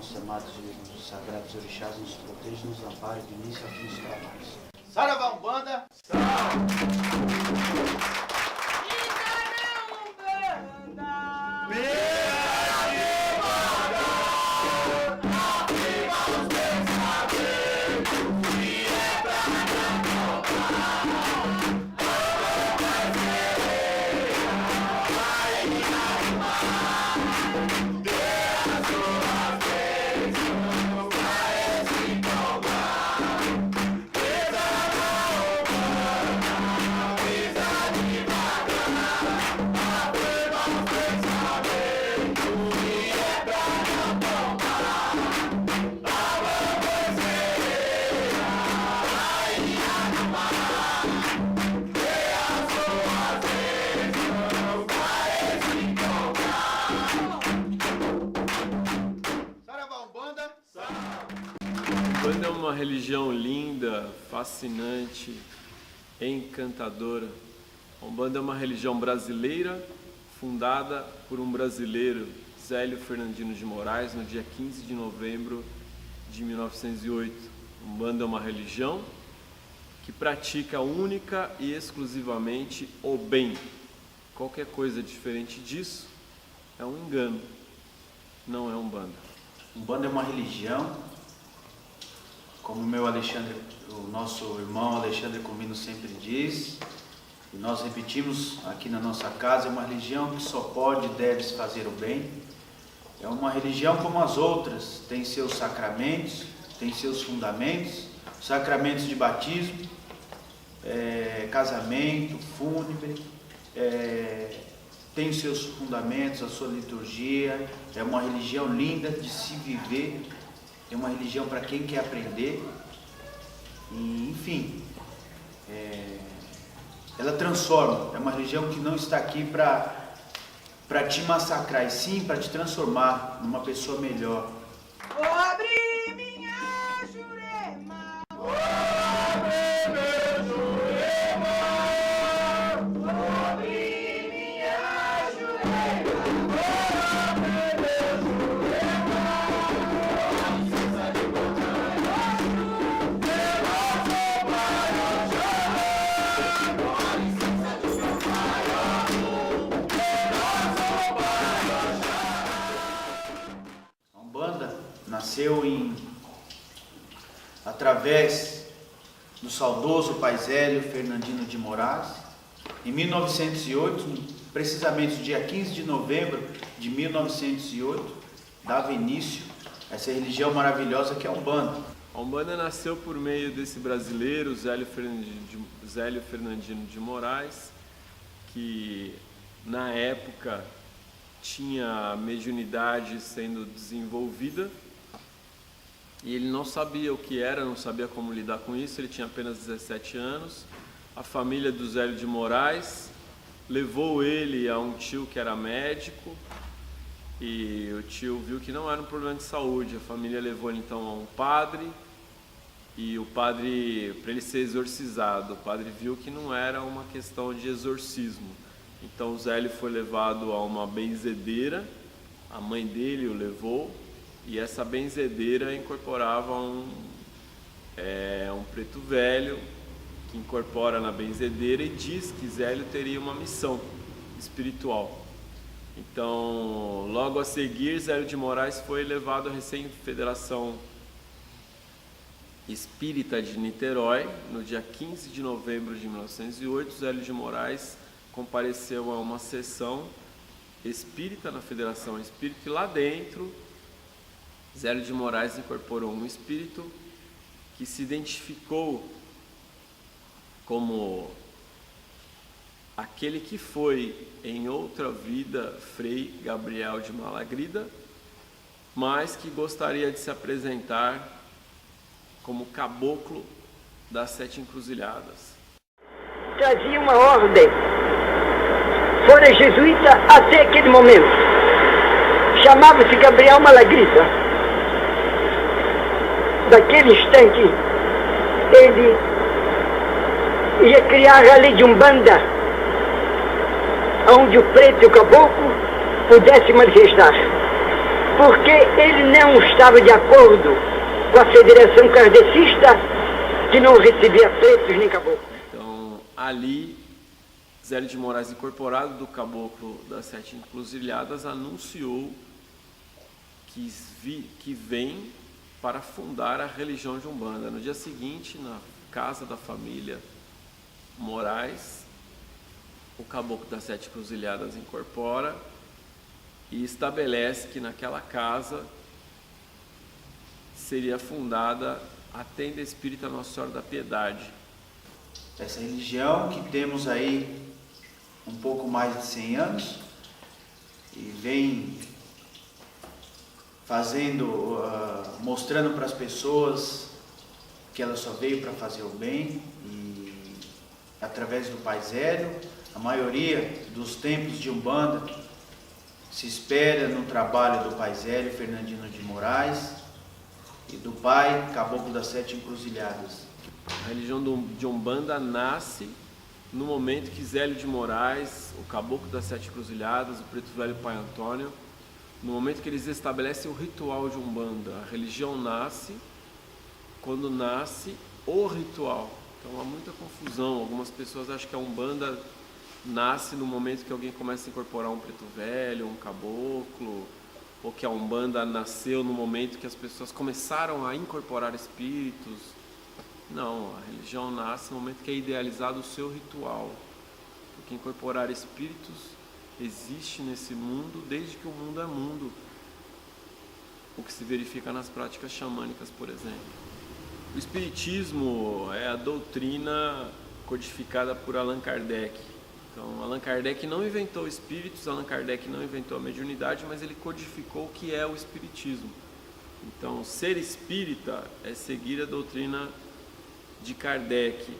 nossos amados e sagrados orixás nos protejam, nos amparem do início ao fim dos trabalhos. Saravá Umbanda! Umbanda é uma religião linda, fascinante, encantadora. A Umbanda é uma religião brasileira, fundada por um brasileiro, Zélio Fernandino de Moraes, no dia 15 de novembro de 1908. A Umbanda é uma religião que pratica única e exclusivamente o bem. Qualquer coisa diferente disso é um engano, não é Umbanda. Umbanda é uma religião, como o nosso irmão Alexandre Comino sempre diz, e nós repetimos aqui na nossa casa, é uma religião que só pode e deve se fazer o bem. É uma religião como as outras, tem seus sacramentos, tem seus fundamentos, sacramentos de batismo, casamento, fúnebre, tem os seus fundamentos, a sua liturgia. É uma religião linda de se viver, é uma religião para quem quer aprender, e, enfim, ela transforma. É uma religião que não está aqui para te massacrar, e sim para te transformar numa pessoa melhor. Vou abrir minha Jurema, vou abrir meu Jurema, vou abrir minha Jurema, vou abrir meu Jurema, com licença de botar eu sou maior, com licença de meu maior, A Umbanda nasceu através do saudoso pai Zélio Fernandino de Moraes, em 1908, precisamente no dia 15 de novembro de 1908, dava início a essa religião maravilhosa que é a Umbanda. A Umbanda nasceu por meio desse brasileiro, Zélio Fernandino de Moraes, que na época tinha mediunidade sendo desenvolvida e ele não sabia o que era, não sabia como lidar com isso. Ele tinha apenas 17 anos. A família do Zélio de Moraes levou ele a um tio que era médico e o tio viu que não era um problema de saúde. A família levou ele então a um padre e o padre, para ele ser exorcizado, o padre viu que não era uma questão de exorcismo. Então o Zélio foi levado a uma benzedeira, a mãe dele o levou, e essa benzedeira incorporava um preto velho, que incorpora na benzedeira e diz que Zélio teria uma missão espiritual. Então, logo a seguir, Zélio de Moraes foi levado à Recém-Federação Espírita de Niterói, no dia 15 de novembro de 1908, Zélio de Moraes compareceu a uma sessão espírita na Federação Espírita e lá dentro Zélio de Moraes incorporou um espírito que se identificou como aquele que foi em outra vida Frei Gabriel de Malagrida, mas que gostaria de se apresentar como caboclo das 7 encruzilhadas. Trazia uma ordem, fora jesuíta até aquele momento, chamava-se Gabriel Malagrida. Daquele instante, ele ia criar a lei de Umbanda, onde o preto e o caboclo pudessem manifestar. porque ele não estava de acordo com a Federação Kardecista, que não recebia pretos nem caboclos. Então, ali, Zélio de Moraes, incorporado do Caboclo das Sete Encruzilhadas, anunciou que vem para fundar a religião de Umbanda. No dia seguinte, na casa da família Moraes, o Caboclo das Sete Encruzilhadas incorpora e estabelece que naquela casa seria fundada a Tenda Espírita Nossa Senhora da Piedade. Essa religião que temos aí um pouco mais de 100 anos e vem fazendo, mostrando para as pessoas que ela só veio para fazer o bem, e através do Pai Zélio, a maioria dos templos de Umbanda se espera no trabalho do Pai Zélio Fernandino de Moraes e do Pai Caboclo das Sete Encruzilhadas. A religião de Umbanda nasce no momento que Zélio de Moraes, o Caboclo das Sete Encruzilhadas, o Preto Velho Pai Antônio, no momento que eles estabelecem o ritual de Umbanda. A religião nasce quando nasce o ritual. Então há muita confusão. Algumas pessoas acham que a Umbanda nasce no momento que alguém começa a incorporar um preto velho, um caboclo, ou que a Umbanda nasceu no momento que as pessoas começaram a incorporar espíritos. Não, a religião nasce no momento que é idealizado o seu ritual. Porque incorporar espíritos existe nesse mundo desde que o mundo é mundo. O que se verifica nas práticas xamânicas, por exemplo. O Espiritismo é a doutrina codificada por Allan Kardec. Então, Allan Kardec não inventou espíritos, Allan Kardec não inventou a mediunidade, mas ele codificou o que é o Espiritismo. Então, ser espírita é seguir a doutrina de Kardec,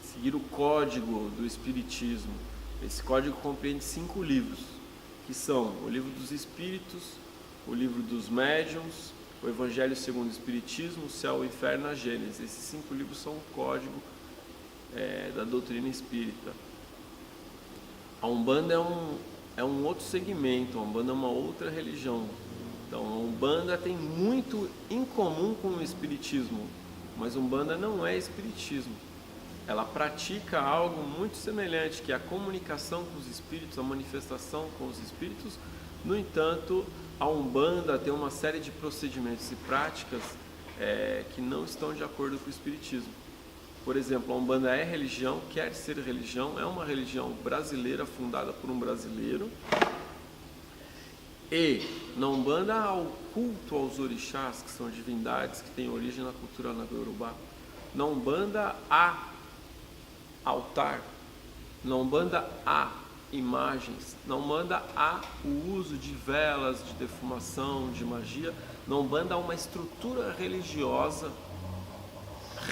seguir o código do Espiritismo. Esse código compreende 5 livros, que são o Livro dos Espíritos, o Livro dos Médiuns, o Evangelho segundo o Espiritismo, o Céu, o Inferno e a Gênese. Esses 5 livros são o código da doutrina espírita. A Umbanda é um outro segmento, a Umbanda é uma outra religião. Então, a Umbanda tem muito em comum com o Espiritismo, mas Umbanda não é Espiritismo. Ela pratica algo muito semelhante, que é a comunicação com os espíritos, a manifestação com os espíritos. No entanto, a Umbanda tem uma série de procedimentos e práticas que não estão de acordo com o Espiritismo. Por exemplo, a Umbanda é religião, quer ser religião, é uma religião brasileira, fundada por um brasileiro. E na Umbanda há o culto aos orixás, que são divindades que têm origem na cultura Nagô-Yorubá. Na Umbanda há altar, na Umbanda há imagens, na Umbanda há o uso de velas, de defumação, de magia. Na Umbanda há uma estrutura religiosa,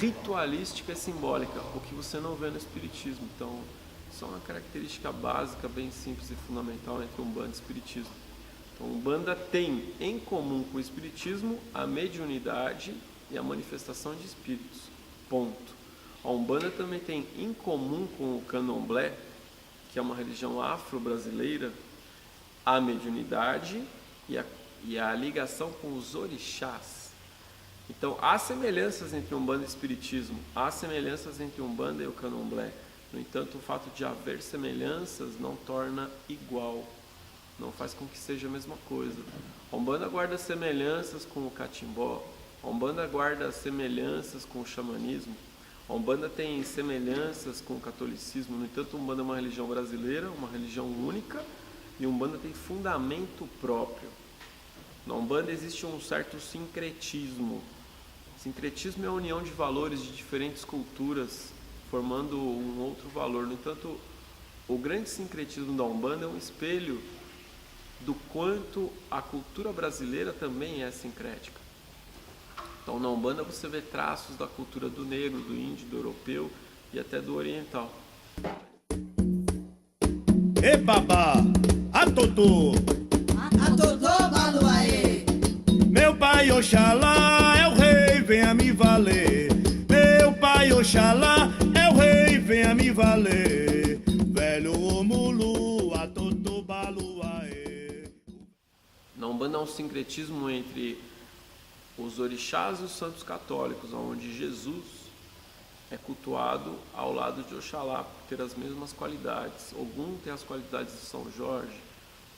ritualística e simbólica, o que você não vê no Espiritismo. Então, isso é uma característica básica, bem simples e fundamental entre Umbanda e Espiritismo. Então, Umbanda tem em comum com o Espiritismo a mediunidade e a manifestação de espíritos. Ponto. A Umbanda também tem em comum com o Candomblé, que é uma religião afro-brasileira, a mediunidade e a ligação com os orixás. Então, há semelhanças entre Umbanda e Espiritismo, há semelhanças entre Umbanda e o Candomblé. No entanto, o fato de haver semelhanças não torna igual, não faz com que seja a mesma coisa. A Umbanda guarda semelhanças com o catimbó, a Umbanda guarda semelhanças com o xamanismo, a Umbanda tem semelhanças com o catolicismo. No entanto, a Umbanda é uma religião brasileira, uma religião única, e a Umbanda tem fundamento próprio. Na Umbanda existe um certo sincretismo. Sincretismo é a união de valores de diferentes culturas, formando um outro valor. No entanto, o grande sincretismo da Umbanda é um espelho do quanto a cultura brasileira também é sincrética. Então, na Umbanda você vê traços da cultura do negro, do índio, do europeu e até do oriental. E babá, atotô, baluaê. Meu pai Oxalá é o rei, venha me valer. Meu pai Oxalá é o rei, venha me valer. Velho Omulu, atotô, baluaê. Na Umbanda há um sincretismo entre os orixás e os santos católicos, onde Jesus é cultuado ao lado de Oxalá por ter as mesmas qualidades. Ogum tem as qualidades de São Jorge,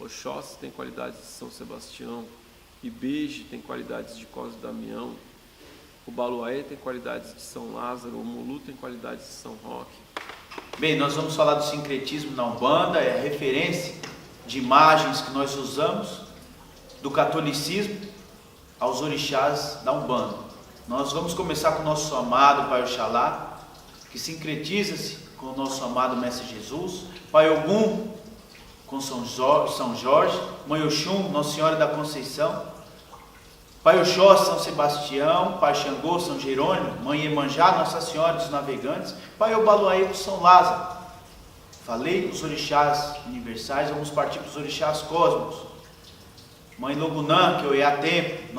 Oxóssi tem qualidades de São Sebastião, Ibeje tem qualidades de Cosme Damião, o Baluaê tem qualidades de São Lázaro, o Mulu tem qualidades de São Roque. Bem, nós vamos falar do sincretismo na Umbanda, é a referência de imagens que nós usamos do catolicismo aos orixás da Umbanda. Nós vamos começar com o nosso amado Pai Oxalá, que sincretiza-se com o nosso amado Mestre Jesus, Pai Ogum com São Jorge, Mãe Oxum, Nossa Senhora da Conceição, Pai Oxóssi, São Sebastião, Pai Xangô, São Jerônimo, Mãe Iemanjá, Nossa Senhora dos Navegantes, Pai Obaluaê com São Lázaro. Falei dos orixás universais, vamos partir para os orixás cósmicos. Mãe Logunã, que é o Oiatempo,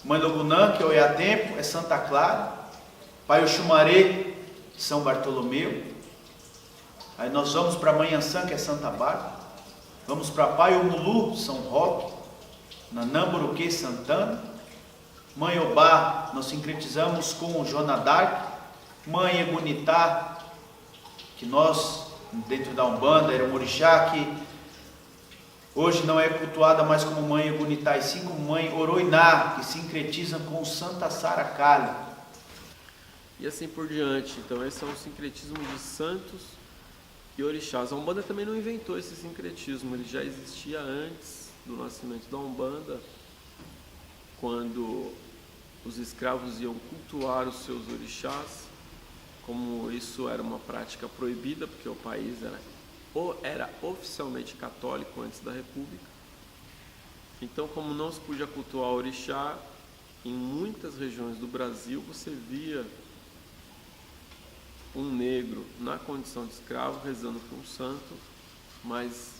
Mãe Logunã, que é o Oiatempo, é Santa Clara. Pai Oxumaré, São Bartolomeu. Aí nós vamos para Mãe Ansã, que é Santa Bárbara. Vamos para Pai Omulu, São Roque. Nanamburuque, Santana. Mãe Obá, nós sincretizamos com Joana d'Arc. Mãe Egunitá, que nós, dentro da Umbanda, era um orixá que hoje não é cultuada mais como Mãe Egunitá, e sim como Mãe Oroiná, que sincretiza com Santa Sara Kali. E assim por diante. Então esse é um sincretismo de santos e orixás. A Umbanda também não inventou esse sincretismo, ele já existia antes do nascimento da Umbanda, quando os escravos iam cultuar os seus orixás. Como isso era uma prática proibida, porque o país era oficialmente católico antes da República. Então, como não se podia cultuar orixá, em muitas regiões do Brasil você via um negro na condição de escravo rezando para um santo, mas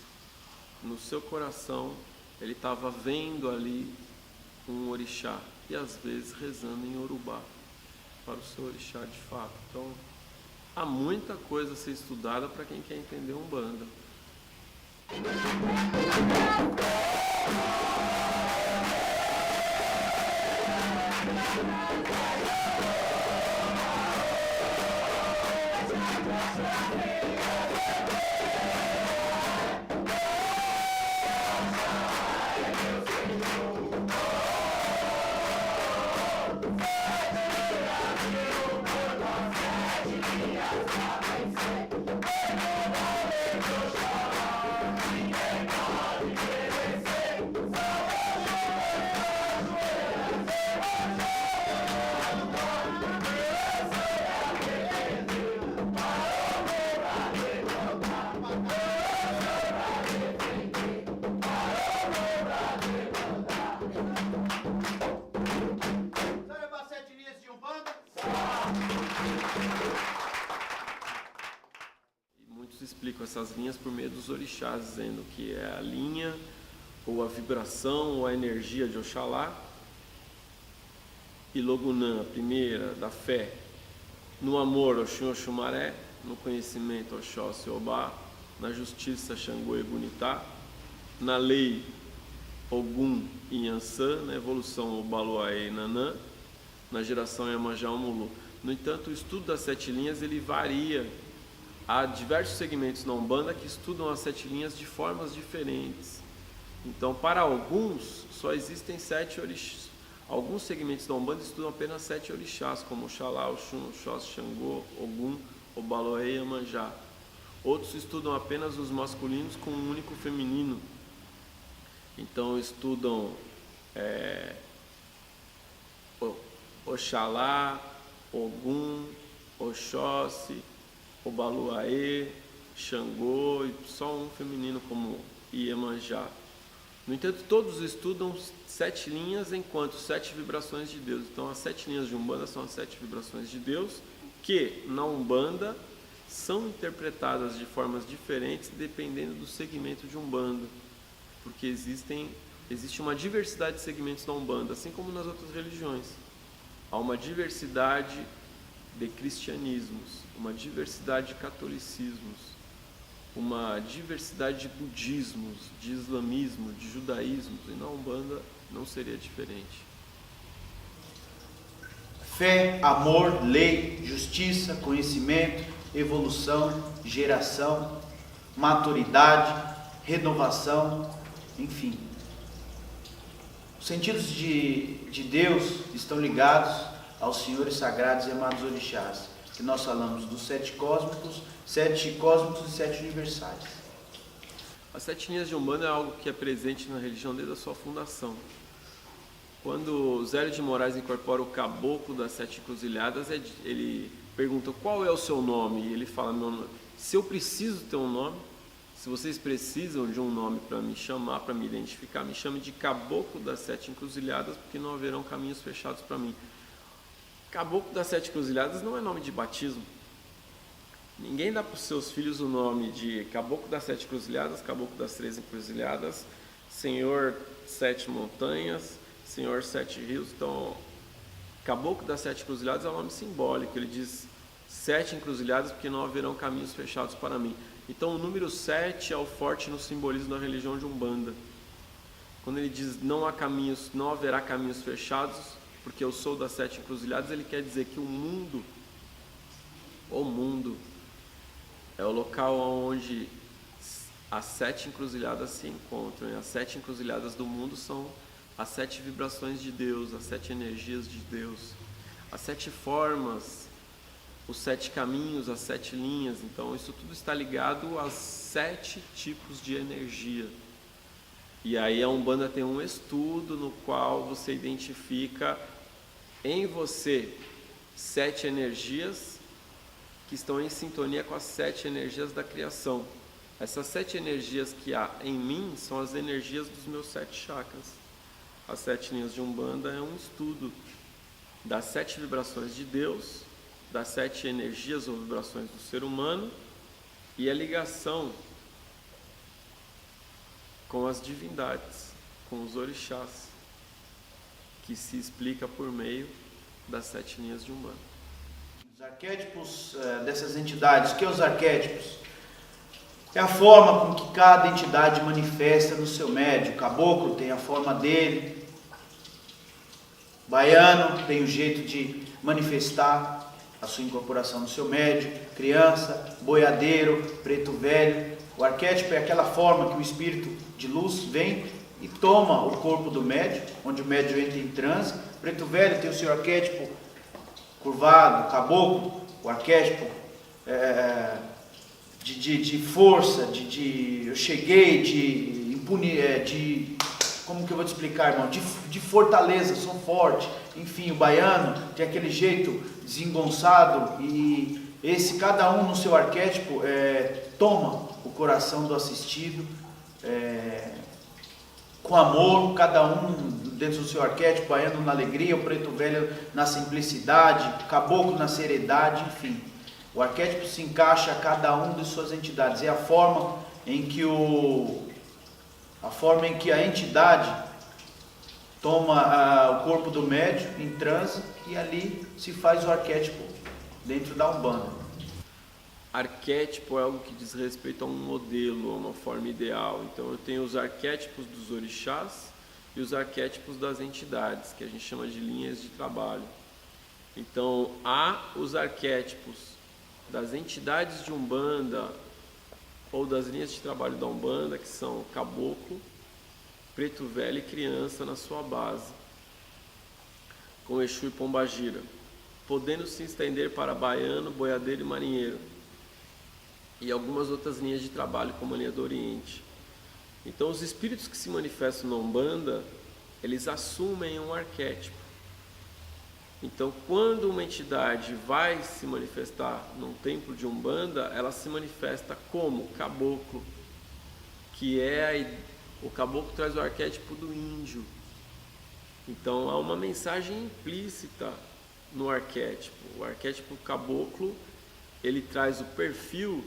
no seu coração ele estava vendo ali um orixá, e às vezes rezando em Yorubá para o seu orixá de fato. Então há muita coisa a ser estudada para quem quer entender Umbanda. Explicam essas linhas por meio dos orixás, dizendo que é a linha, ou a vibração, ou a energia de Oxalá. E Logunã, a primeira, da fé. No amor, Oxum Oxumaré. No conhecimento, Oxóssi Obá. Na justiça, Xangô e Egunitá. Na lei, Ogum e Iansã. Na evolução, Obaluaê e Nanã. Na geração, Iemanjá e Mulu. No entanto, o estudo das 7 linhas ele varia. Há diversos segmentos na Umbanda que estudam as 7 linhas de formas diferentes. Então, para alguns, só existem 7 orixás. Alguns segmentos da Umbanda estudam apenas 7 orixás, como Oxalá, Oxum, Oxóssi, Xangô, Ogum, Obaluaê e Iemanjá. Outros estudam apenas os masculinos com um único feminino. Então, estudam Oxalá, Ogum, Oxóssi, Obaluaê, Xangô e só um feminino como Iemanjá. No entanto, todos estudam 7 linhas enquanto 7 vibrações de Deus. Então, as 7 linhas de Umbanda são as 7 vibrações de Deus, que na Umbanda são interpretadas de formas diferentes dependendo do segmento de Umbanda, porque existe uma diversidade de segmentos na Umbanda, assim como nas outras religiões. Há uma diversidade de cristianismos, uma diversidade de catolicismos, uma diversidade de budismos, de islamismo, de judaísmos, e na Umbanda não seria diferente. Fé, amor, lei, justiça, conhecimento, evolução, geração, maturidade, renovação, enfim. Os sentidos de Deus estão ligados aos senhores sagrados e amados orixás, que nós falamos dos 7 cósmicos e 7 universais. As 7 linhas de Umbanda é algo que é presente na religião desde a sua fundação. Quando Zélio de Moraes incorpora o caboclo das 7 encruzilhadas, ele pergunta qual é o seu nome, e ele fala, meu nome. Se eu preciso ter um nome, se vocês precisam de um nome para me chamar, para me identificar, me chame de caboclo das 7 encruzilhadas, porque não haverão caminhos fechados para mim. Caboclo das 7 encruzilhadas não é nome de batismo. Ninguém dá para os seus filhos o nome de caboclo das 7 encruzilhadas, caboclo das 3 encruzilhadas, senhor 7 montanhas, senhor 7 rios. Então, caboclo das 7 encruzilhadas é um nome simbólico. Ele diz 7 encruzilhadas porque não haverão caminhos fechados para mim. Então o número 7 é o forte no simbolismo da religião de Umbanda. Quando ele diz não haverá caminhos fechados, porque eu sou das 7 encruzilhadas, ele quer dizer que o mundo é o local onde as 7 encruzilhadas se encontram. E as 7 encruzilhadas do mundo são as 7 vibrações de Deus, as 7 energias de Deus, as 7 formas, os 7 caminhos, as 7 linhas. Então isso tudo está ligado aos 7 tipos de energia. E aí a Umbanda tem um estudo no qual você identifica em você 7 energias que estão em sintonia com as 7 energias da criação. Essas 7 energias que há em mim são as energias dos meus 7 chakras. As 7 linhas de Umbanda é um estudo das 7 vibrações de Deus, das 7 energias ou vibrações do ser humano e a ligação com as divindades, com os orixás, que se explica por meio das 7 linhas de Umbanda. Os arquétipos dessas entidades, o que é os arquétipos? É a forma com que cada entidade manifesta no seu médium. O caboclo tem a forma dele, o baiano tem o jeito de manifestar a sua incorporação no seu médium, criança, boiadeiro, preto velho. O arquétipo é aquela forma que o espírito de luz vem e toma o corpo do médium, onde o médium entra em transe. Preto velho tem o seu arquétipo curvado, caboclo, o arquétipo de força, eu cheguei, como que eu vou te explicar, irmão? De fortaleza, sou forte. Enfim, o baiano tem aquele jeito desengonçado e cada um no seu arquétipo toma o coração do assistido com amor, cada um dentro do seu arquétipo, baiano na alegria, o preto velho na simplicidade, o caboclo na seriedade, enfim. O arquétipo se encaixa a cada um de suas entidades. É a forma em que a entidade toma o corpo do médium em transe e ali se faz o arquétipo dentro da Umbanda. Arquétipo é algo que diz respeito a um modelo, a uma forma ideal. Então eu tenho os arquétipos dos orixás e os arquétipos das entidades, que a gente chama de linhas de trabalho. Então há os arquétipos das entidades de Umbanda ou das linhas de trabalho da Umbanda, que são caboclo, preto velho e criança na sua base, com Exu e Pombagira, podendo se estender para baiano, boiadeiro e marinheiro, e algumas outras linhas de trabalho, como a linha do Oriente. Então os espíritos que se manifestam na Umbanda, eles assumem um arquétipo. Então quando uma entidade vai se manifestar num templo de Umbanda, ela se manifesta como caboclo, que o caboclo traz o arquétipo do índio. Então há uma mensagem implícita no arquétipo. O arquétipo caboclo, ele traz o perfil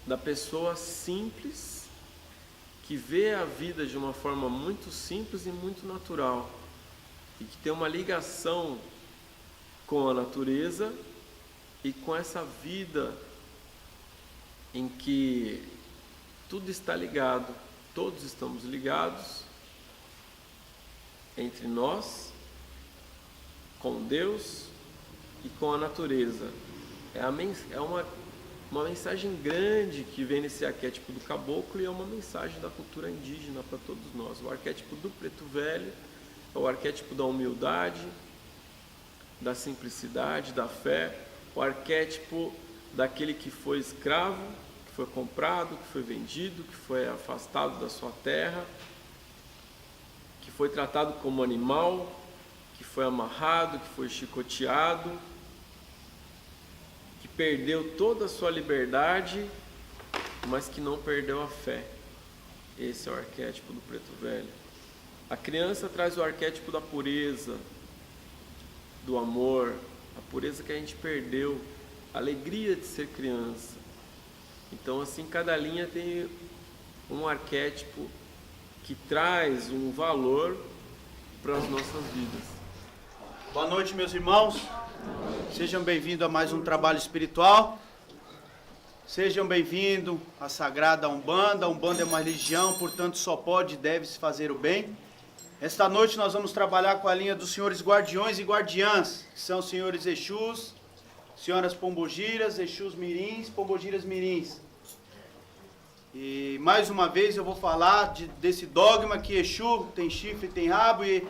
da pessoa simples, que vê a vida de uma forma muito simples e muito natural, e que tem uma ligação com a natureza e com essa vida em que tudo está ligado, todos estamos ligados entre nós, com Deus e com a natureza. É uma mensagem grande que vem nesse arquétipo do caboclo, e é uma mensagem da cultura indígena para todos nós. O arquétipo do preto velho é o arquétipo da humildade, da simplicidade, da fé, o arquétipo daquele que foi escravo, que foi comprado, que foi vendido, que foi afastado da sua terra, que foi tratado como animal, que foi amarrado, que foi chicoteado, que perdeu toda a sua liberdade, mas que não perdeu a fé. Esse é o arquétipo do preto velho. A criança traz o arquétipo da pureza, do amor, a pureza que a gente perdeu, a alegria de ser criança. Então, assim, cada linha tem um arquétipo que traz um valor para as nossas vidas. Boa noite, meus irmãos. Sejam bem-vindos a mais um trabalho espiritual. Sejam bem-vindos à Sagrada Umbanda. A Umbanda é uma religião, portanto só pode e deve se fazer o bem. Esta noite nós vamos trabalhar com a linha dos senhores guardiões e guardiãs, que são os senhores Exus, senhoras Pombogiras, Exus Mirins, Pombogiras Mirins. E mais uma vez eu vou falar desse dogma que Exu tem chifre, tem rabo e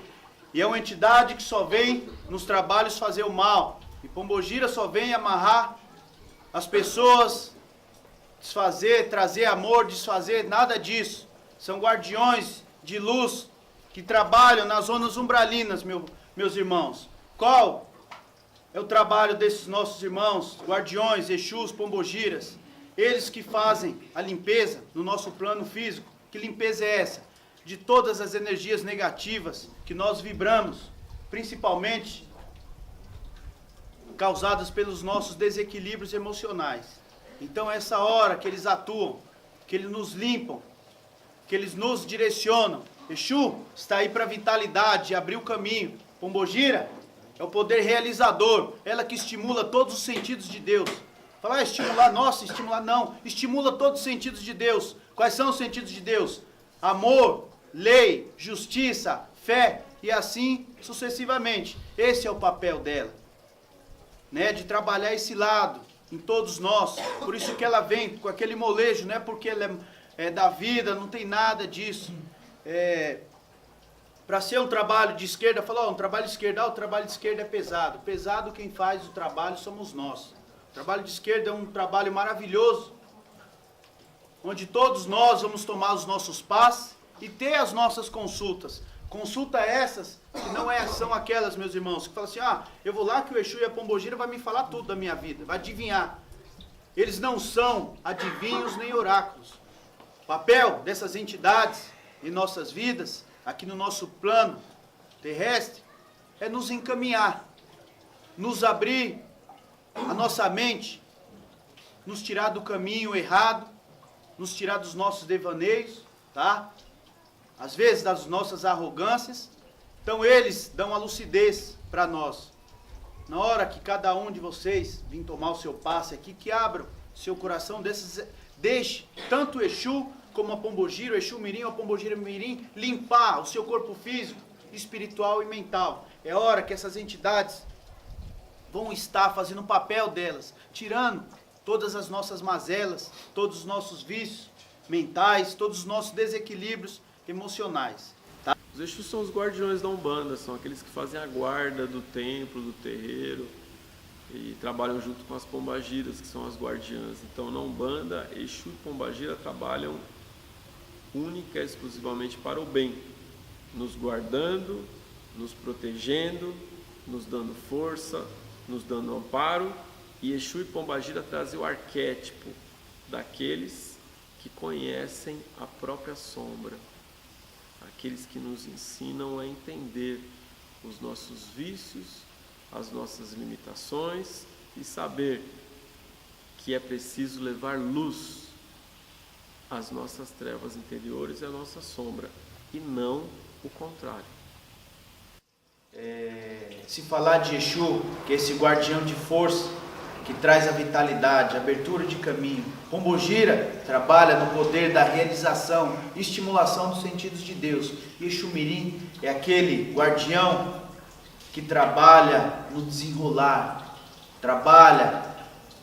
é uma entidade que só vem nos trabalhos fazer o mal. E Pombogira só vem amarrar as pessoas, desfazer, trazer amor, desfazer, nada disso. São guardiões de luz que trabalham nas zonas umbralinas, meus irmãos. Qual é o trabalho desses nossos irmãos, guardiões, Exus, Pombogiras? Eles que fazem a limpeza no nosso plano físico. Que limpeza é essa? De todas as energias negativas que nós vibramos, principalmente causadas pelos nossos desequilíbrios emocionais. Então, essa hora que eles atuam, que eles nos limpam, que eles nos direcionam. Exu está aí para vitalidade, abrir o caminho. Pombogira é o poder realizador, ela que estimula todos os sentidos de Deus. Falar estimular, nossa, estimular não, estimula todos os sentidos de Deus. Quais são os sentidos de Deus? Amor, lei, justiça, fé e assim sucessivamente. Esse é o papel dela, né? De trabalhar esse lado em todos nós. Por isso que ela vem com aquele molejo, não é porque ela é da vida, não tem nada disso. Para ser um trabalho de esquerda, falou, um trabalho de esquerda, o trabalho de esquerda é pesado. Pesado quem faz o trabalho somos nós. O trabalho de esquerda é um trabalho maravilhoso, onde todos nós vamos tomar os nossos passes e ter as nossas consultas. Consulta essas que não são aquelas, meus irmãos, que falam assim, eu vou lá que o Exu e a Pombogira vai me falar tudo da minha vida, vai adivinhar. Eles não são adivinhos nem oráculos. O papel dessas entidades em nossas vidas, aqui no nosso plano terrestre, é nos encaminhar, nos abrir a nossa mente, nos tirar do caminho errado, nos tirar dos nossos devaneios, tá? Às vezes das nossas arrogâncias. Então eles dão a lucidez para nós. Na hora que cada um de vocês vir tomar o seu passe aqui, que abram seu coração, deixe tanto o Exu como a Pombogira, o Exu Mirim ou a Pombogira Mirim, limpar o seu corpo físico, espiritual e mental. É hora que essas entidades vão estar fazendo o papel delas, tirando todas as nossas mazelas, todos os nossos vícios mentais, todos os nossos desequilíbrios emocionais. Tá? Os Exus são os guardiões da Umbanda, são aqueles que fazem a guarda do templo, do terreiro, e trabalham junto com as Pombagiras, que são as guardiãs. Então, na Umbanda, Exu e Pombagira trabalham única e exclusivamente para o bem, nos guardando, nos protegendo, nos dando força, nos dando amparo. E Exu e Pombagira trazem o arquétipo daqueles que conhecem a própria sombra, aqueles que nos ensinam a entender os nossos vícios, as nossas limitações e saber que é preciso levar luz às nossas trevas interiores e à nossa sombra, e não o contrário. Se falar de Exu, que é esse guardião de força, que traz a vitalidade, a abertura de caminho. Pombogira trabalha no poder da realização e estimulação dos sentidos de Deus. E Exu Mirim é aquele guardião que trabalha no desenrolar, trabalha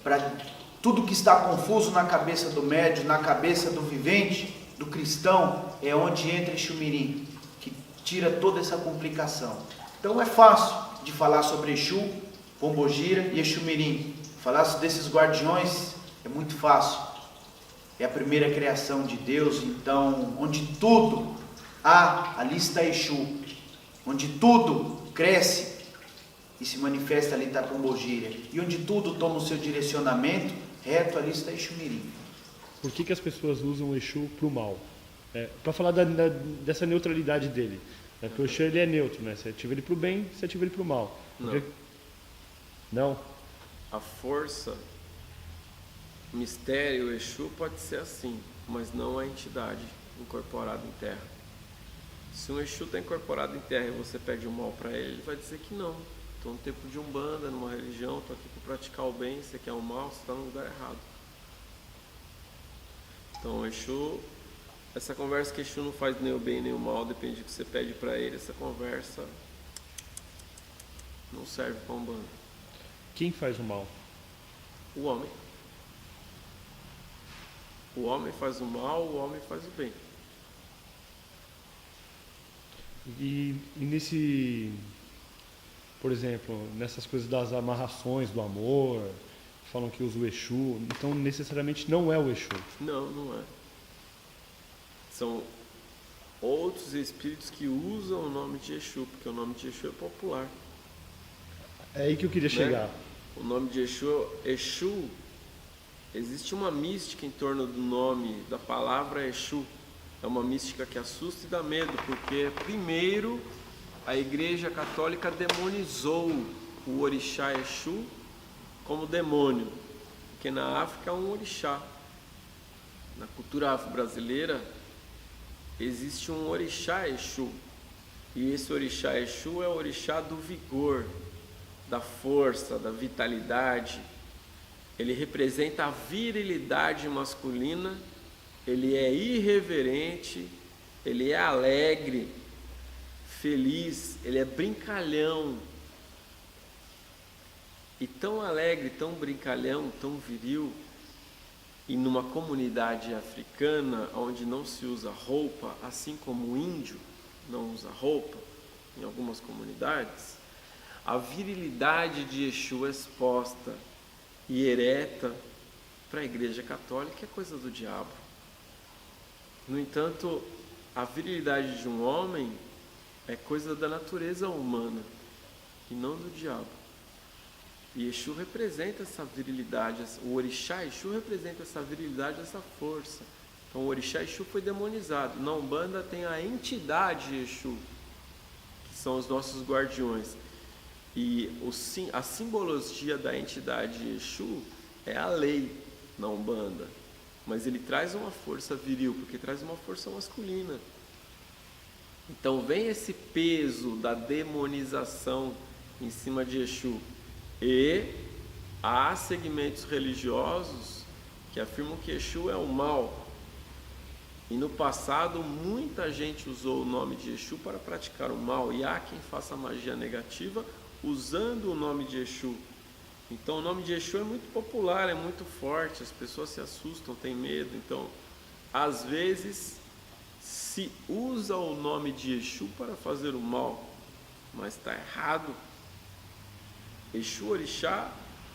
para tudo que está confuso na cabeça do médium, na cabeça do vivente, do cristão, é onde entra Exu Mirim, que tira toda essa complicação. Então é fácil de falar sobre Exu, Pombogira e Exu Mirim. Falar desses guardiões é muito fácil. É a primeira criação de Deus, então, onde tudo há, ali está Exu. Onde tudo cresce e se manifesta, ali está Pombogira. E onde tudo toma o seu direcionamento reto, ali está Exu Mirim. Por que as pessoas usam o Exu para o mal? Para falar dessa neutralidade dele. Porque o Exu ele é neutro, né? Você ativa ele para o bem, você ativa ele para o mal. Não? A força, o mistério, o Exu pode ser assim, mas não a entidade incorporada em terra. Se um Exu está incorporado em terra e você pede o mal para ele, ele vai dizer que não. Estou no tempo de Umbanda, numa religião, estou aqui para praticar o bem, você quer o mal, você está no lugar errado. Então o Exu, essa conversa que Exu não faz nem o bem nem o mal, depende do que você pede para ele, essa conversa não serve para Umbanda. Quem faz o mal? O homem. O homem faz o mal, o homem faz o bem. E nesse, por exemplo, nessas coisas das amarrações do amor, falam que usa o Exu, então necessariamente não é o Exu. Não, não é. São outros espíritos que usam o nome de Exu, porque o nome de Exu é popular. É aí que eu queria chegar. O nome de Exu, existe uma mística em torno do nome, da palavra Exu. É uma mística que assusta e dá medo, porque primeiro a Igreja Católica demonizou o orixá Exu como demônio, porque na África é um orixá. Na cultura afro-brasileira existe um orixá Exu, e esse orixá Exu é o orixá do vigor, da força, da vitalidade. Ele representa a virilidade masculina, ele é irreverente, ele é alegre, feliz, ele é brincalhão. E tão alegre, tão brincalhão, tão viril, e numa comunidade africana onde não se usa roupa, assim como o índio não usa roupa, em algumas comunidades, a virilidade de Exu exposta e ereta para a Igreja Católica é coisa do diabo. No entanto, a virilidade de um homem é coisa da natureza humana e não do diabo. E Exu representa essa virilidade, o orixá Exu representa essa virilidade, essa força. Então o orixá Exu foi demonizado. Na Umbanda tem a entidade Exu, que são os nossos guardiões. E a simbologia da entidade Exu é a lei na Umbanda. Mas ele traz uma força viril, porque traz uma força masculina. Então vem esse peso da demonização em cima de Exu. E há segmentos religiosos que afirmam que Exu é o mal. E no passado muita gente usou o nome de Exu para praticar o mal. E há quem faça magia negativa usando o nome de Exu. Então o nome de Exu é muito popular, é muito forte, as pessoas se assustam, têm medo. Então, às vezes, se usa o nome de Exu para fazer o mal, mas está errado. Exu orixá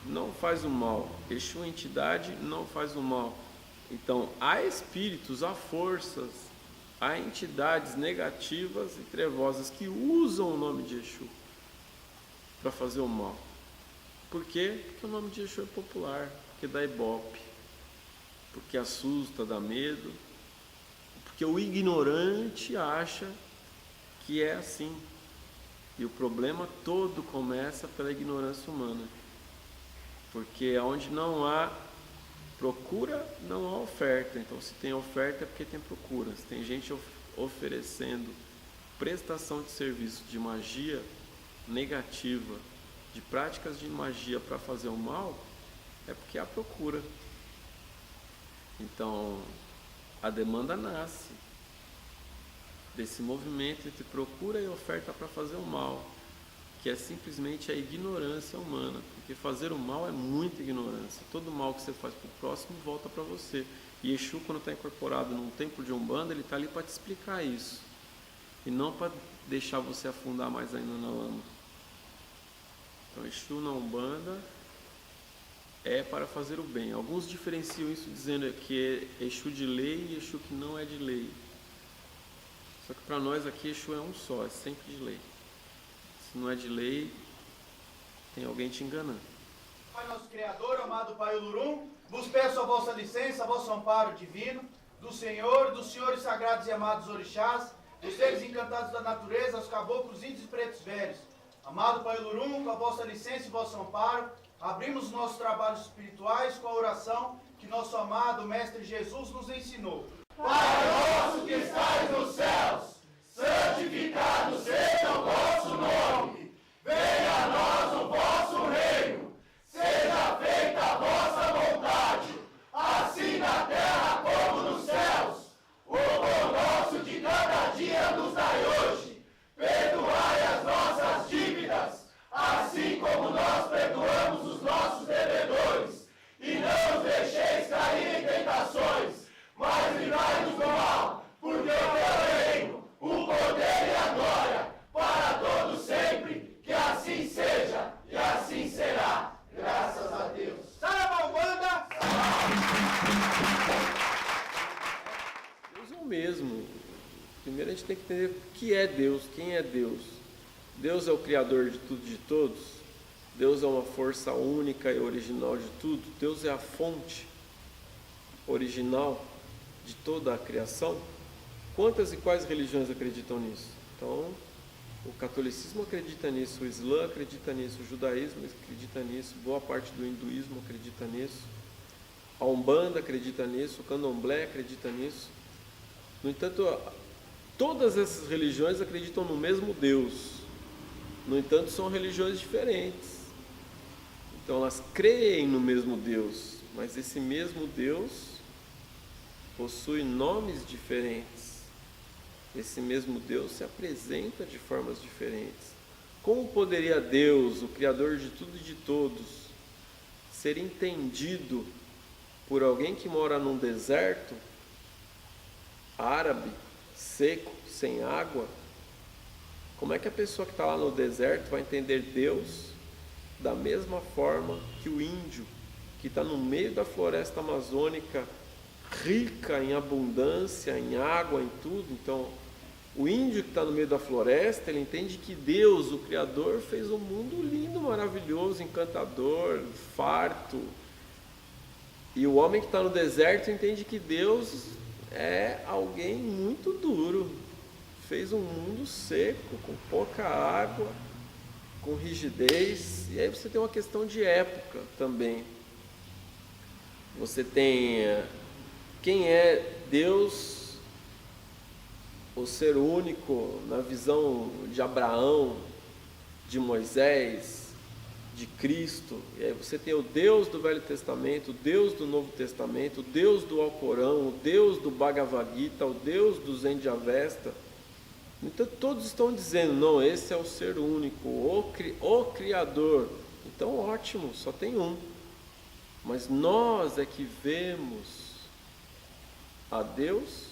não faz o mal, Exu entidade não faz o mal. Então, há espíritos, há forças, há entidades negativas e trevosas que usam o nome de Exu para fazer o mal. Por quê? Porque o nome de Exu é popular, porque dá ibope, porque assusta, dá medo, porque o ignorante acha que é assim. E o problema todo começa pela ignorância humana, porque onde não há procura, não há oferta. Então, se tem oferta é porque tem procura. Se tem gente oferecendo prestação de serviço de magia negativa, de práticas de magia para fazer o mal, É porque há procura. Então, a demanda nasce desse movimento entre procura e oferta para fazer o mal, que é simplesmente a ignorância humana, porque fazer o mal é muita ignorância. Todo mal que você faz para o próximo volta para você. E Exu, quando está incorporado num templo de Umbanda, ele está ali para te explicar isso, e não para deixar você afundar mais ainda na lama. Então, Exu na Umbanda é para fazer o bem. Alguns diferenciam isso dizendo que é Exu de lei e Exu que não é de lei. Só que para nós aqui Exu é um só, é sempre de lei. Se não é de lei, tem alguém te enganando. Pai nosso Criador, amado Pai Olorum, vos peço a vossa licença, a vosso amparo divino, do Senhor, dos senhores sagrados e amados orixás, dos seres encantados da natureza, os caboclos, índios e pretos velhos. Amado Pai Olorum, com a vossa licença e vosso amparo, abrimos os nossos trabalhos espirituais com a oração que nosso amado Mestre Jesus nos ensinou. Pai nosso que estais nos céus, santificado seja o vosso nome. Venha a nós o vosso reino. Seja feita a vossa vontade, assim na terra como nos céus. O pão nosso de cada dia nos dai hoje. Perdoai as nossas dívidas, assim como nós perdoamos os nossos devedores. E não os deixeis cair em tentações, mas livrai-nos do mal, porque o teu reino, o poder e a glória, para todos sempre, que assim seja e assim será. Graças a Deus. Salve, Umbanda! Deus é o mesmo. Primeiro a gente tem que entender o que é Deus, quem é Deus. Deus é o Criador de tudo e de todos. Deus é uma força única e original de tudo. Deus é a fonte original de toda a criação. Quantas e quais religiões acreditam nisso? Então, o catolicismo acredita nisso, o Islã acredita nisso, o judaísmo acredita nisso, boa parte do hinduísmo acredita nisso, a Umbanda acredita nisso, o Candomblé acredita nisso. No entanto, todas essas religiões acreditam no mesmo Deus. No entanto, são religiões diferentes. Então, elas creem no mesmo Deus, mas esse mesmo Deus possui nomes diferentes. Esse mesmo Deus se apresenta de formas diferentes. Como poderia Deus, o Criador de tudo e de todos, ser entendido por alguém que mora num deserto árabe, seco, sem água? Como é que a pessoa que está lá no deserto vai entender Deus da mesma forma que o índio, que está no meio da floresta amazônica, rica em abundância, em água, em tudo? Então, o índio que está no meio da floresta, ele entende que Deus, o Criador, fez um mundo lindo, maravilhoso, encantador, farto. E o homem que está no deserto entende que Deus é alguém muito duro. Fez um mundo seco, com pouca água, com rigidez. E aí você tem uma questão de época também. Você tem quem é Deus, o ser único, na visão de Abraão, de Moisés, de Cristo. E aí você tem o Deus do Velho Testamento, o Deus do Novo Testamento, o Deus do Alcorão, o Deus do Bhagavad Gita, o Deus do Zen de Avesta. Então todos estão dizendo, não, esse é o ser único, o Criador. Então ótimo, só tem um. Mas nós é que vemos a Deus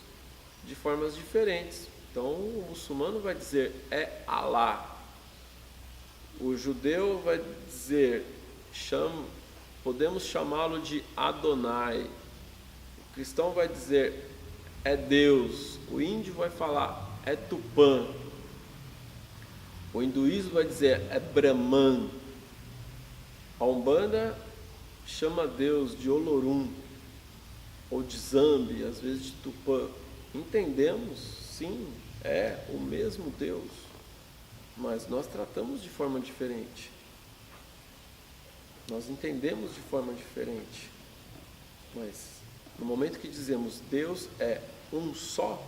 de formas diferentes. Então o muçulmano vai dizer é Alá, o judeu vai dizer podemos chamá-lo de Adonai, o cristão vai dizer é Deus, o índio vai falar é Tupã, o hinduísmo vai dizer é Brahman, a Umbanda chama Deus de Olorum ou de Zambi, às vezes de Tupã. Entendemos, sim, é o mesmo Deus, mas nós tratamos de forma diferente. Nós entendemos de forma diferente. Mas no momento que dizemos Deus é um só,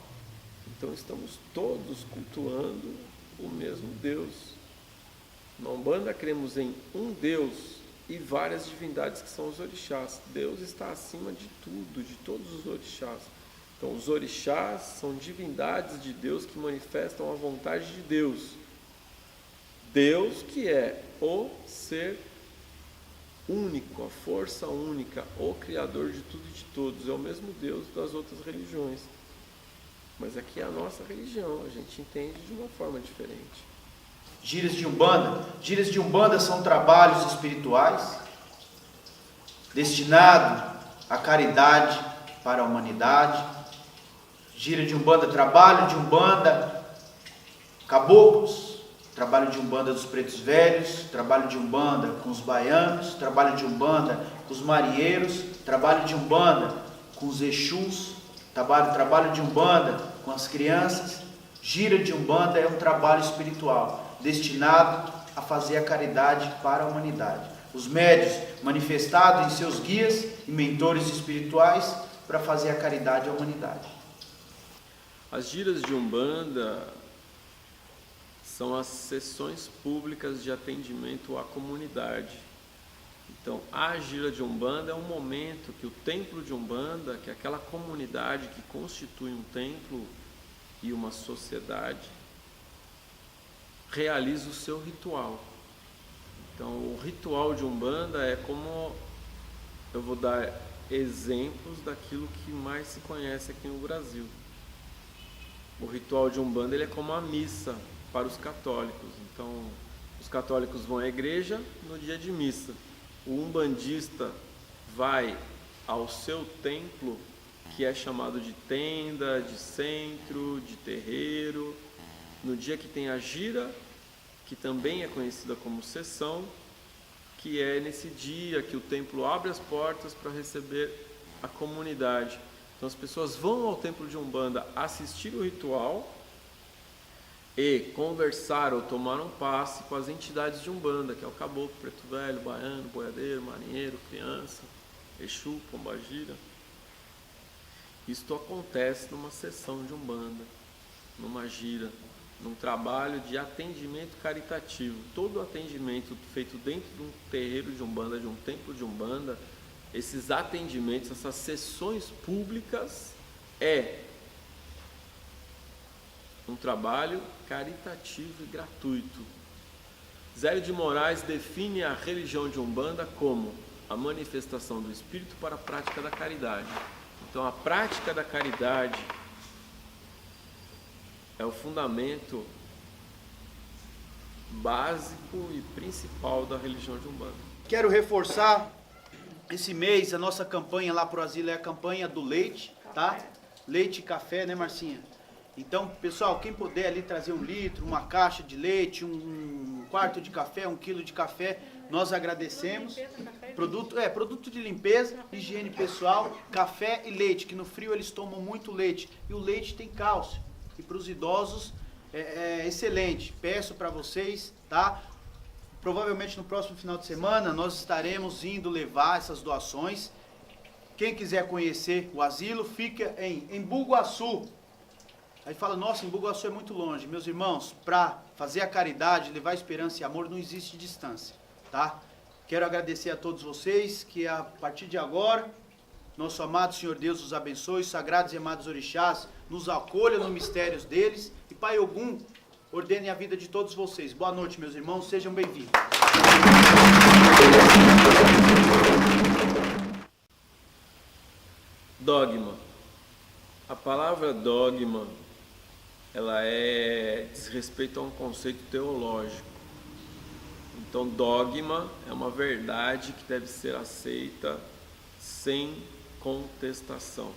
então estamos todos cultuando o mesmo Deus. Na Umbanda cremos em um Deus, e várias divindades que são os orixás. Deus está acima de tudo, de todos os orixás. Então, os orixás são divindades de Deus que manifestam a vontade de Deus. Deus que é o ser único, a força única, o Criador de tudo e de todos. É o mesmo Deus das outras religiões. Mas aqui é a nossa religião, a gente entende de uma forma diferente. Giras de Umbanda. Giras de Umbanda são trabalhos espirituais destinados à caridade para a humanidade. Gira de Umbanda, trabalho de Umbanda, caboclos, trabalho de Umbanda dos pretos velhos, trabalho de Umbanda com os baianos, trabalho de Umbanda com os marinheiros, trabalho de Umbanda com os exus, trabalho de Umbanda com as crianças. Gira de Umbanda é um trabalho espiritual destinado a fazer a caridade para a humanidade. Os médios manifestados em seus guias e mentores espirituais para fazer a caridade à humanidade. As giras de Umbanda são as sessões públicas de atendimento à comunidade. Então, a gira de Umbanda é um momento que o templo de Umbanda, que é aquela comunidade que constitui um templo e uma sociedade, realiza o seu ritual. Então, o ritual de Umbanda é como, eu vou dar exemplos daquilo que mais se conhece aqui no Brasil. O ritual de Umbanda ele é como a missa para os católicos. Então, os católicos vão à igreja no dia de missa. O umbandista vai ao seu templo, que é chamado de tenda, de centro, de terreiro, no dia que tem a gira, que também é conhecida como sessão, que é nesse dia que o templo abre as portas para receber a comunidade. Então as pessoas vão ao templo de Umbanda assistir o ritual e conversar ou tomar um passe com as entidades de Umbanda, que é o caboclo, preto velho, baiano, boiadeiro, marinheiro, criança, exu, pombagira. Isto acontece numa sessão de Umbanda, numa gira, num trabalho de atendimento caritativo. Todo atendimento feito dentro de um terreiro de Umbanda, de um templo de Umbanda, esses atendimentos, essas sessões públicas, é um trabalho caritativo e gratuito. Zélio de Moraes define a religião de Umbanda como a manifestação do Espírito para a prática da caridade. Então, a prática da caridade é o fundamento básico e principal da religião de Umbanda. Quero reforçar esse mês a nossa campanha lá pro asilo é a campanha do leite, tá? Leite e café, né, Marcinha? Então, pessoal, quem puder ali trazer 1 litro, uma caixa de leite, um quarto de café, 1 quilo de café, nós agradecemos. Produto de limpeza, higiene pessoal, café e leite, que no frio eles tomam muito leite. E o leite tem cálcio. E para os idosos é excelente. Peço para vocês, tá? Provavelmente no próximo final de semana nós estaremos indo levar essas doações. Quem quiser conhecer o asilo, fica em Embu-Guaçu. Aí fala, nossa, Embu-Guaçu é muito longe. Meus irmãos, para fazer a caridade, levar esperança e amor, não existe distância, tá? Quero agradecer a todos vocês, que a partir de agora, nosso amado Senhor Deus os abençoe, os sagrados e amados orixás nos acolha nos mistérios deles, e Pai Ogum ordene a vida de todos vocês. Boa noite, meus irmãos, sejam bem-vindos. Dogma. A palavra dogma, ela diz respeito a um conceito teológico. Então, dogma é uma verdade que deve ser aceita sem contestação.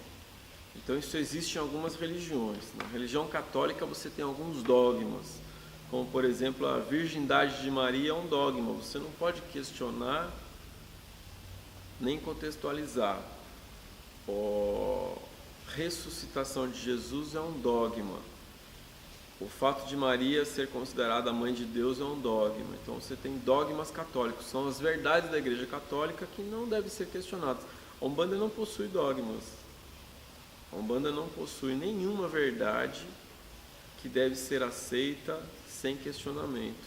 Então, isso existe em algumas religiões. Na religião católica você tem alguns dogmas, como, por exemplo, a virgindade de Maria é um dogma. Você não pode questionar nem contextualizar. A ressuscitação de Jesus é um dogma. O fato de Maria ser considerada a mãe de Deus é um dogma. Então você tem dogmas católicos, são as verdades da Igreja Católica que não devem ser questionadas. A Umbanda não possui dogmas. A Umbanda não possui nenhuma verdade que deve ser aceita sem questionamento.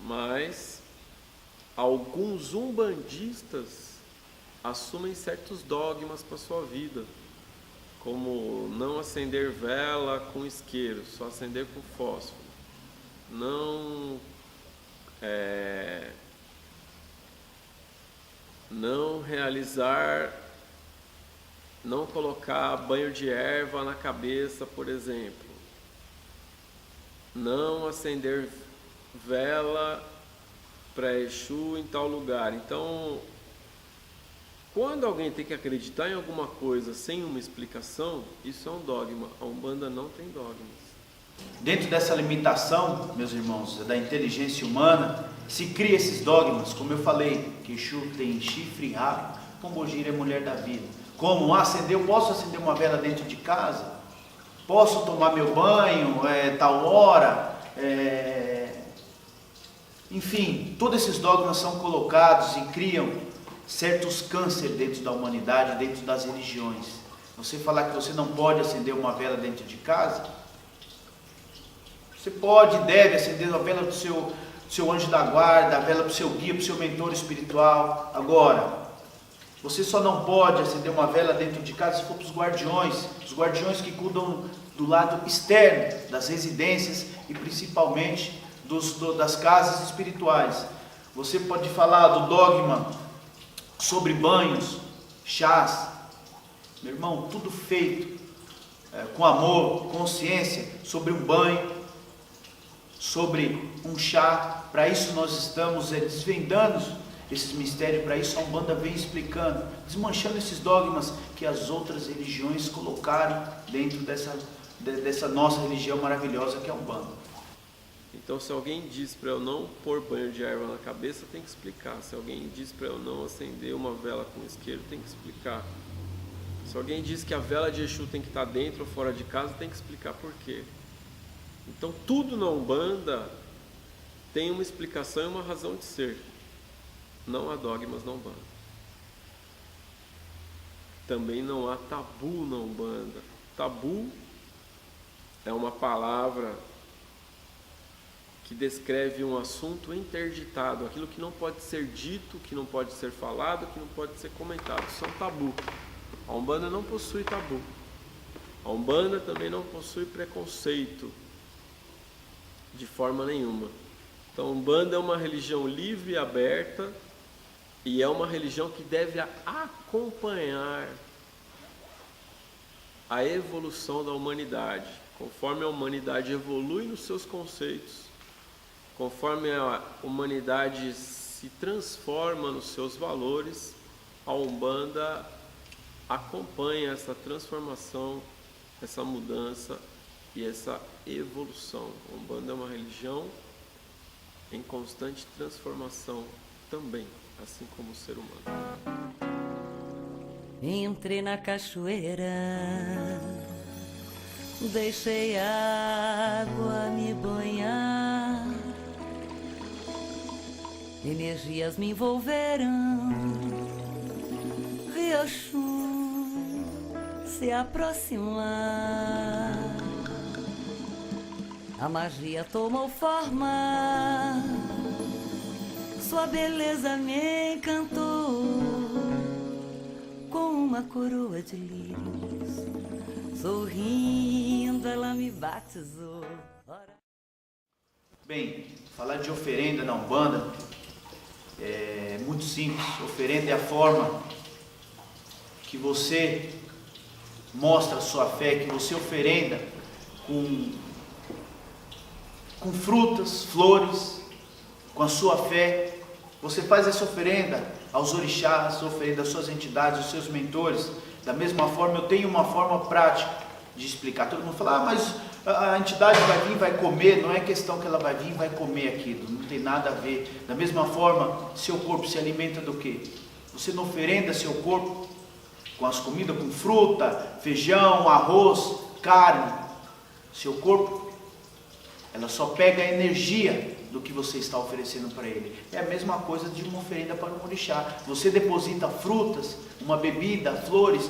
Mas alguns umbandistas assumem certos dogmas para a sua vida, como não acender vela com isqueiro, só acender com fósforo, não colocar banho de erva na cabeça, por exemplo, não acender vela para Exu em tal lugar. Então, quando alguém tem que acreditar em alguma coisa sem uma explicação, isso é um dogma. A Umbanda não tem dogmas. Dentro dessa limitação, meus irmãos, da inteligência humana, se cria esses dogmas, como eu falei, que Exu tem chifre e rabo, Pombogira é mulher da vida. Como eu posso acender uma vela dentro de casa? Posso tomar meu banho tal hora? Enfim, todos esses dogmas são colocados e criam certos cânceres dentro da humanidade, dentro das religiões. Você falar que você não pode acender uma vela dentro de casa, você pode e deve acender uma vela para o seu anjo da guarda, a vela para o seu guia, para o seu mentor espiritual. Agora, você só não pode acender uma vela dentro de casa se for para os guardiões que cuidam do lado externo das residências e principalmente das casas espirituais. Você pode falar do dogma sobre banhos, chás, meu irmão, tudo feito com amor, consciência, sobre um banho, sobre um chá. Para isso nós estamos desvendando esses mistérios, para isso a Umbanda vem explicando, desmanchando esses dogmas que as outras religiões colocaram dentro dessa nossa religião maravilhosa que é a Umbanda. Então, se alguém diz para eu não pôr banho de erva na cabeça, tem que explicar. Se alguém diz para eu não acender uma vela com isqueiro, tem que explicar. Se alguém diz que a vela de Exu tem que estar dentro ou fora de casa, tem que explicar por quê. Então, tudo na Umbanda tem uma explicação e uma razão de ser. Não há dogmas na Umbanda. Também não há tabu na Umbanda. Tabu é uma palavra que descreve um assunto interditado, aquilo que não pode ser dito, que não pode ser falado, que não pode ser comentado. Isso é um tabu. A Umbanda não possui tabu. A Umbanda também não possui preconceito de forma nenhuma. Então, a Umbanda é uma religião livre e aberta e é uma religião que deve acompanhar a evolução da humanidade. Conforme a humanidade evolui nos seus conceitos, conforme a humanidade se transforma nos seus valores, a Umbanda acompanha essa transformação, essa mudança e essa evolução. A Umbanda é uma religião em constante transformação também, assim como o ser humano. Entrei na cachoeira, deixei a água me banhar, energias me envolveram, vi Exu se aproximar, a magia tomou forma, sua beleza me encantou, com uma coroa de lírios, sorrindo ela me batizou. Bem, falar de oferenda na Umbanda é muito simples. Oferenda é a forma que você mostra a sua fé, que você oferenda com frutas, flores, com a sua fé. Você faz essa oferenda aos orixás, oferenda às suas entidades, aos seus mentores. Da mesma forma, eu tenho uma forma prática de explicar. Todo mundo fala, mas a entidade vai vir, vai comer. Não é questão que ela vai vir e vai comer aquilo, não tem nada a ver. Da mesma forma, seu corpo se alimenta do quê? Você não oferenda seu corpo com as comidas, com fruta, feijão, arroz, carne. Seu corpo, ela só pega a energia do que você está oferecendo para ele. É a mesma coisa de uma oferenda para um orixá. Você deposita frutas, uma bebida, flores,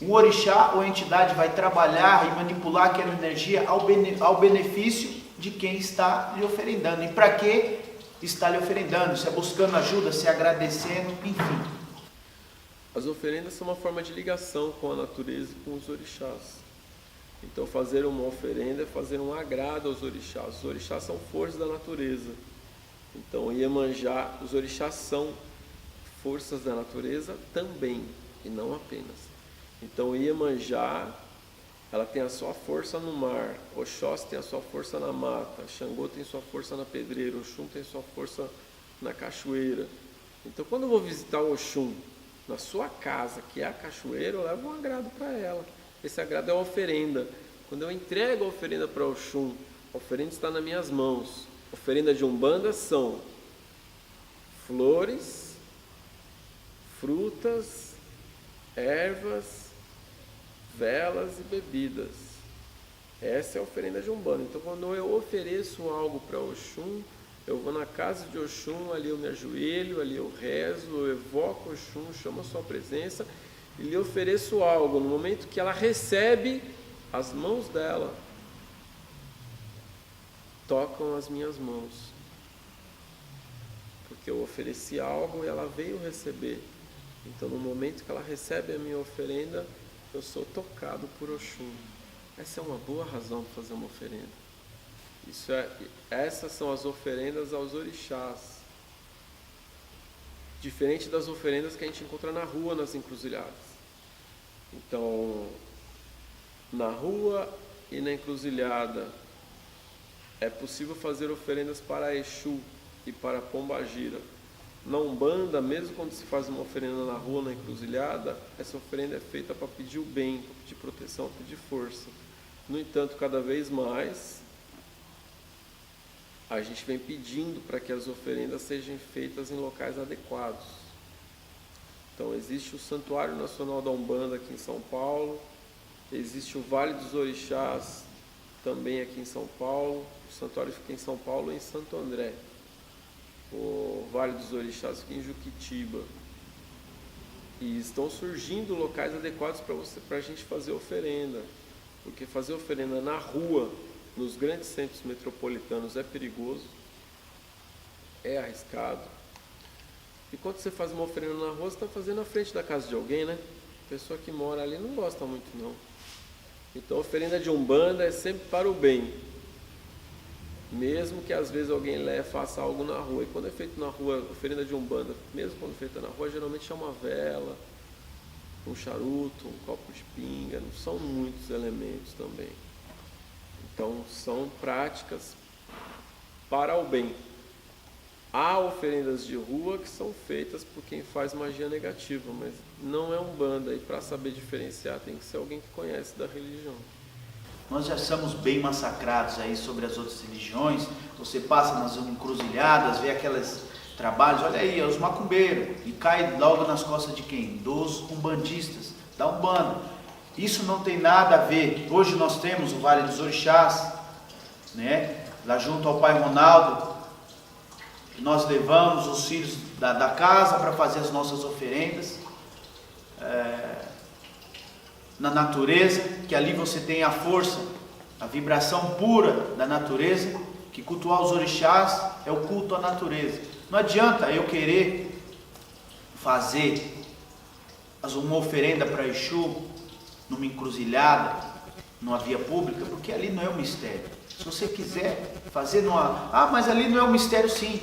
um orixá ou a entidade vai trabalhar e manipular aquela energia ao benefício de quem está lhe oferendando. E para quê? está lhe oferendando, se é buscando ajuda, se é agradecendo, enfim. As oferendas são uma forma de ligação com a natureza e com os orixás. Então fazer uma oferenda é fazer um agrado aos orixás. Os orixás são forças da natureza. Então Iemanjá, os orixás são forças da natureza também, e não apenas. Então Iemanjá, ela tem a sua força no mar, Oxóssi tem a sua força na mata, Xangô tem sua força na pedreira, Oxum tem sua força na cachoeira. Então quando eu vou visitar o Oxum na sua casa, que é a cachoeira, eu levo um agrado para ela. Esse agrado é uma oferenda. Quando eu entrego a oferenda para o Oxum, a oferenda está nas minhas mãos. Oferenda de Umbanda são flores, frutas, ervas, velas e bebidas. Essa é a oferenda de Umbanda. Então quando eu ofereço algo para Oxum, eu vou na casa de Oxum, ali eu me ajoelho, ali eu rezo, eu evoco Oxum, chamo a sua presença e lhe ofereço algo. No momento que ela recebe, as mãos dela tocam as minhas mãos, porque eu ofereci algo e ela veio receber. Então no momento que ela recebe a minha oferenda, eu sou tocado por Oxum. Essa é uma boa razão para fazer uma oferenda. Essas são as oferendas aos orixás. Diferente das oferendas que a gente encontra na rua, nas encruzilhadas. Então, na rua e na encruzilhada, é possível fazer oferendas para Exu e para Pombagira. Na Umbanda, mesmo quando se faz uma oferenda na rua, na encruzilhada, essa oferenda é feita para pedir o bem, para pedir proteção, para pedir força. No entanto, cada vez mais, a gente vem pedindo para que as oferendas sejam feitas em locais adequados. Então existe o Santuário Nacional da Umbanda aqui em São Paulo, existe o Vale dos Orixás também aqui em São Paulo, o santuário fica em São Paulo e em Santo André. O Vale dos Orixás fica em Juquitiba. E estão surgindo locais adequados para a gente fazer oferenda, porque fazer oferenda na rua, nos grandes centros metropolitanos, é perigoso, é arriscado. E quando você faz uma oferenda na rua, você está fazendo na frente da casa de alguém, né? A pessoa que mora ali não gosta muito, não. Então a oferenda de Umbanda é sempre para o bem, mesmo que às vezes alguém faça algo na rua. E quando é feito na rua, oferenda de Umbanda, mesmo quando feita na rua, geralmente é uma vela, um charuto, um copo de pinga, não são muitos elementos também. Então são práticas para o bem. Há oferendas de rua que são feitas por quem faz magia negativa, mas não é Umbanda, e para saber diferenciar tem que ser alguém que conhece da religião. Nós já estamos bem massacrados aí sobre as outras religiões. Você passa nas encruzilhadas, vê aqueles trabalhos, olha aí, é os macumbeiros, e cai logo nas costas de quem? Dos umbandistas, da Umbanda. Isso não tem nada a ver. Hoje nós temos o Vale dos Orixás, né? Lá junto ao Pai Ronaldo, que nós levamos os filhos da casa para fazer as nossas oferendas. Na natureza, que ali você tem a força, a vibração pura da natureza, que cultuar os orixás é o culto à natureza. Não adianta eu querer fazer uma oferenda para Exu numa encruzilhada, numa via pública, porque ali não é um mistério. Se você quiser fazer mas ali não é um mistério, sim.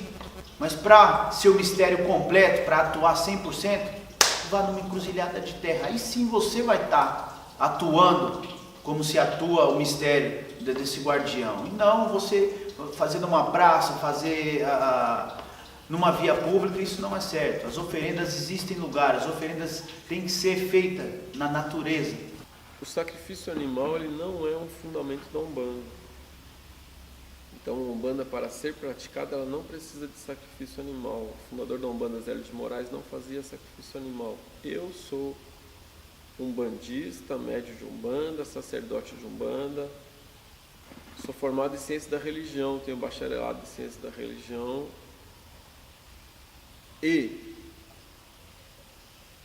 Mas para ser o mistério completo, para atuar 100%, vá numa encruzilhada de terra. Aí sim você vai estar atuando como se atua o mistério desse guardião. E não você fazer numa praça, fazer numa via pública, isso não é certo. As oferendas existem em lugares, as oferendas têm que ser feitas na natureza. O sacrifício animal ele não é um fundamento da Umbanda. Então a Umbanda, para ser praticada, ela não precisa de sacrifício animal. O fundador da Umbanda, Zélio de Moraes, não fazia sacrifício animal. Eu sou umbandista, médio de Umbanda, sacerdote de Umbanda, sou formado em ciência da religião, tenho bacharelado em ciência da religião e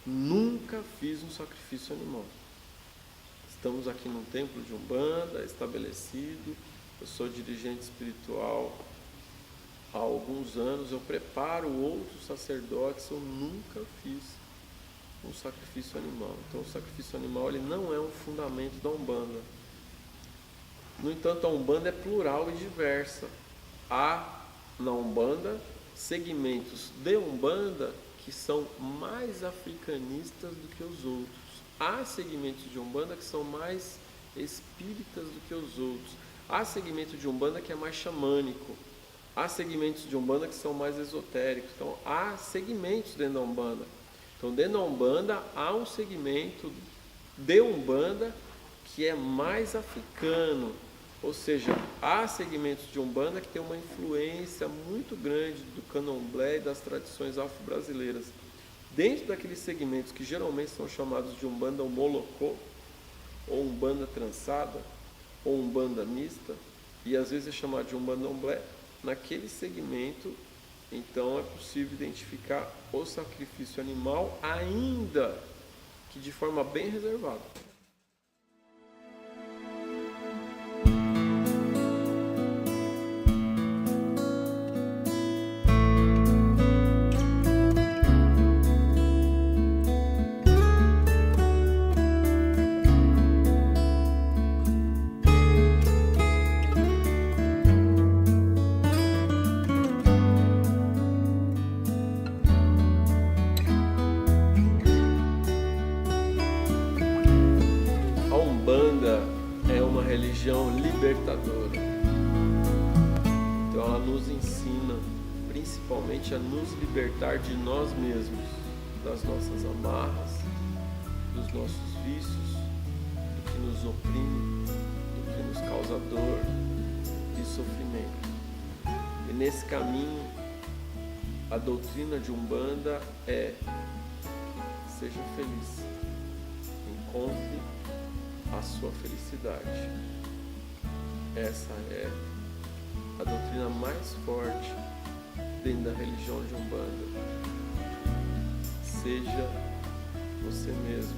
nunca fiz um sacrifício animal. Estamos aqui num templo de Umbanda estabelecido, eu sou dirigente espiritual há alguns anos eu preparo outros sacerdotes, eu nunca fiz um sacrifício animal. Então o sacrifício animal ele não é um fundamento da Umbanda. No entanto, a Umbanda é plural e diversa. Há na Umbanda segmentos de Umbanda que são mais africanistas do que os outros. Há segmentos de Umbanda que são mais espíritas do que os outros. Há segmento de Umbanda que é mais xamânico. Há segmentos de Umbanda que são mais esotéricos. Então, há segmentos dentro da Umbanda. Então, dentro da Umbanda, há um segmento de Umbanda que é mais africano. Ou seja, há segmentos de Umbanda que tem uma influência muito grande do candomblé e das tradições afro-brasileiras. Dentro daqueles segmentos que geralmente são chamados de Umbanda molocô, ou Umbanda trançada, ou Umbanda mista, e às vezes é chamado de Umbanda Omblé, naquele segmento, então é possível identificar o sacrifício animal, ainda que de forma bem reservada. Religião libertadora. Então ela nos ensina principalmente a nos libertar de nós mesmos, das nossas amarras, dos nossos vícios, do que nos oprime, do que nos causa dor e sofrimento. E nesse caminho, a doutrina de Umbanda é: seja feliz, encontre a sua felicidade. Essa é a doutrina mais forte dentro da religião de Umbanda. Seja você mesmo.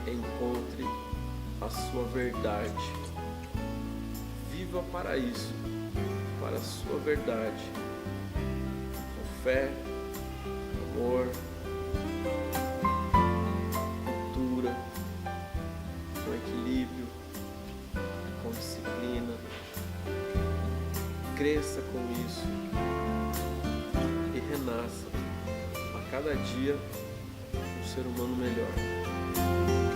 Encontre a sua verdade. Viva para isso, para a sua verdade. Com fé, amor, com equilíbrio, com disciplina. Cresça com isso e renasça a cada dia um ser humano melhor.